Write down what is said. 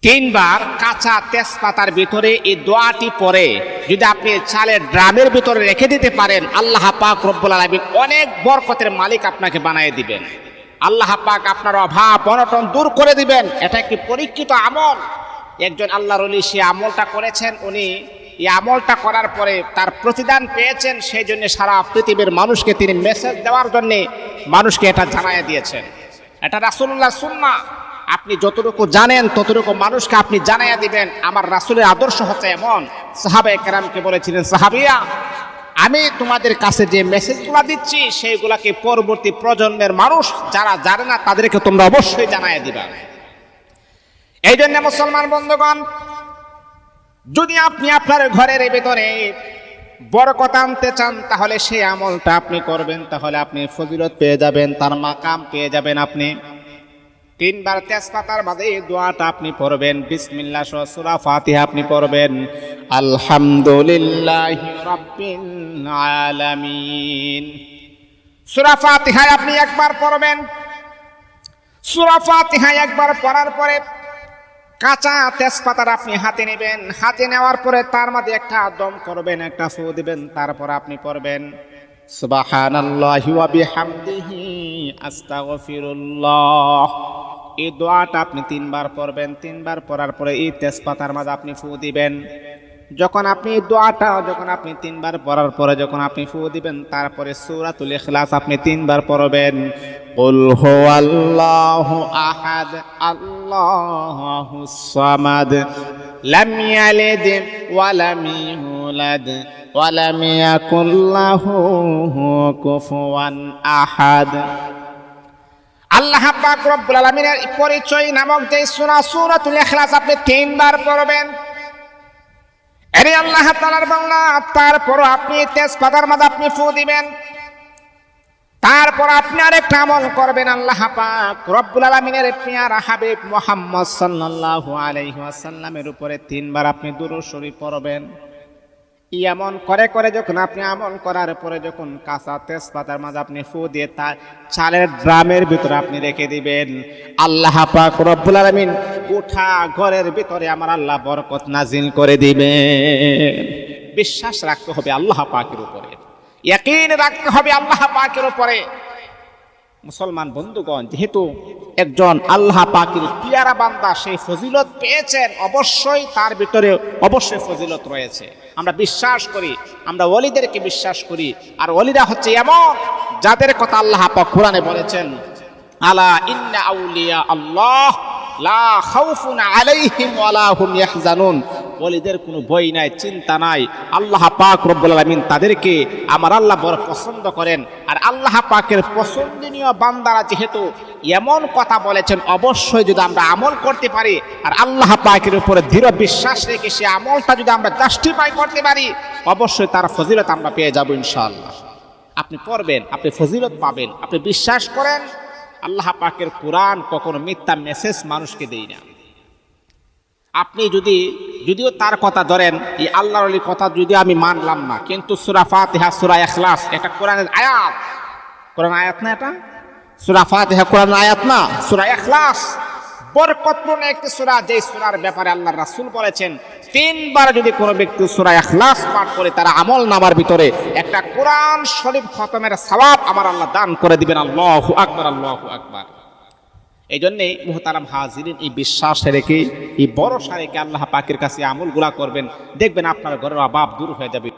তিনবার কাঁচা তেজপাতার ভিতরে এই দোয়াটি পরে যদি আপনি চালের ড্রামের ভিতরে রেখে দিতে পারেন, আল্লাহ পাক রব্বুল আলামিন অনেক বরকতের মালিক আপনাকে বানিয়ে দিবেন। আল্লাহ পাক আপনার অভাব অনটন দূর করে দিবেন। এটা একটি পরীক্ষিত আমল। একজন আল্লাহর ওলি সে আমলটা করেছেন, উনি এই আমলটা করার পরে তার প্রতিদান পেয়েছেন। সেই জন্য সারা পৃথিবীর মানুষকে তিনি মেসেজ দেওয়ার জন্য মানুষকে এটা জানাইয়া দিয়েছেন। এটা রাসূলুল্লাহ সুন্নাহ। আপনি যতটুকু জানেন ততটুকু মানুষকে আপনি জানাইয়া দিবেন। আমার রাসূলের আদর্শ হচ্ছে এমন, সাহাবায়ে কেরামকে বলেছিলেন, সাহাবিয়া আমি তোমাদের কাছে যে মেসেজগুলো দিচ্ছি সেইগুলাকে পরবর্তী প্রজন্মের মানুষ যারা জানে না তাদেরকে তোমরা অবশ্যই জানাইয়া দিবা। এই জন্য মুসলমান বন্ধুগণ, যদি আপনি আপনার ঘরের ভিতরে বরকত আনতে চান তাহলে সেই আমলটা আপনি করবেন, তাহলে আপনি ফজিলত পেয়ে যাবেন, তার মাকাম পেয়ে যাবেন। আপনি তিনবার তেজপাতার বাদে এই দোয়াটা আপনি পড়বেন। বিসমিল্লাহ সহ সূরা ফাতিহা আপনি পড়বেন। আলহামদুলিল্লাহি রাব্বিল আলামিন। সূরা ফাতিহা আপনি একবার পড়বেন। সূরা ফাতিহা একবার পড়ার পরে কাঁচা তেজপাতার আপনি হাতে নেবেন। হাতে নেওয়ার পরে তার মধ্যে একটা দম করবেন, একটা ফু দিবেন। তারপর আপনি পড়বেন সুবহানাল্লাহি ওয়া বিহামদিহি আস্তাগফিরুল্লাহ। এই দোয়াটা আপনি তিনবার পড়বেন। তিনবার পড়ার পরে এই তেজপাতার মাঝে আপনি ফু দিবেন। যখন আপনি এই দোয়াটা আপনি তিনবার পড়ার পরে যখন আপনি ফু দিবেন, তারপরে সূরাতুল ইখলাস আপনি তিনবার পড়বেন। কুল হুয়াল্লাহু আহাদ আল্লাহুস সামাদ লাম ইয়ালিদ ওয়া লাম ইউলাদ ওয়া লাম ইয়াকুল লাহু কুফুয়ান আহাদ। আল্লাহ পাক রব্বুল আলামিনের পরিচয় নামক যে সূরা, সূরাতুল ইখলাস আপনি তিনবার পড়বেন। আরে আল্লাহ তাআলার বান্দা, তারপর আপনি তেজপাতার মাঝে আপনি ফু দিবেন। তারপর আপনি আরেকটা আমল করবেন। আল্লাহ পাক রব্বুল আলামিনের পেয়ারা হাবিব মুহাম্মদ সাল্লাল্লাহু আলাইহি ওয়াসাল্লামের উপরে তিনবার আপনি দুরূদ শরীফ পড়বেন। এমন করে করে যখন আপনি আমল করার পরে যখন কাঁচা তেজপাতার মাঝে আপনি ফু দিয়ে তার চালের ড্রামের ভিতরে আপনি রেখে দিবেন, আল্লাহ পাক রব্বুল আলামিন গোটা ঘরের ভিতরে আমার আল্লাহ বরকত নাজিল করে দিবেন। বিশ্বাস রাখতে হবে আল্লাহ পাকের উপরে, ইয়াকিন রাখতে হবে আল্লাহ পাকের উপরে। মুসলমান বন্ধুগণ, যেহেতু একজন আল্লাহ পাকের পিয়ারা বান্দা সেই ফজিলত পেয়েছেন, অবশ্যই তার ভিতরে অবশ্যই ফজিলত রয়েছে। আমরা বিশ্বাস করি, আমরা ওলিদেরকে বিশ্বাস করি। আর ওলিরা হচ্ছে এমন যাদের কথা আল্লাহ পাক কোরআনে বলেছেন, আলা ইন্না আউলিয়া আল্লাহ লা খাউফুন আলাইহিম ওয়ালা হুম ইয়াহজানুন। ওলিদের কোনো ভয় নাই, চিন্তা নাই। আল্লাহ পাক রব্বুল আলামিন তাদেরকে আমার আল্লাহ বড় পছন্দ করেন। আর আল্লাহ পাকের পছন্দনীয় বান্দারা যেহেতু এমন কথা বলেছেন, অবশ্যই যদি আমরা আমল করতে পারি আর আল্লাহ পাকের উপরে দৃঢ় বিশ্বাস রেখে সে আমলটা যদি আমরা জাস্টিফাই করতে পারি, অবশ্যই তার ফজিলত আমরা পেয়ে যাব ইনশাআল্লাহ। আপনি পড়বেন, আপনি ফজিলত পাবেন। আপনি বিশ্বাস করেন, আল্লাহ পাকের কোরআন কখনো মিথ্যা মেসেজ মানুষকে দেয় না। আপনি যদিও তার কথা ধরেন, এই আল্লাহর ওলির কথা যদি আমি মানলাম না, কিন্তু সূরা ফাতিহা, সূরা ইখলাস এটা কোরআনের আয়াত। কোরআন আয়াত না? এটা সূরা ফাতিহা কোরআনের আয়াত না? সূরা ইখলাস বরকতপূর্ণ একটি সূরা, যে সূরার ব্যাপারে আল্লাহর রাসূল বলেছেন তিনবার যদি কোনো ব্যক্তি সূরা ইখলাস পাঠ করে তার আমল নামার ভিতরে একটা কোরআন শরীফ খতমের সওয়াব আমার আল্লাহ দান করে দিবেন। আল্লাহু আকবার, আল্লাহু আকবার। এই জন্যে মুহতারাম হাজিরিন, এই বিশ্বাস রেখে, এই ভরসা রেখে আল্লাহ পাকের কাছে আমলগুলা করবেন, দেখবেন আপনার ঘরের অভাব দূর হয়ে যাবে।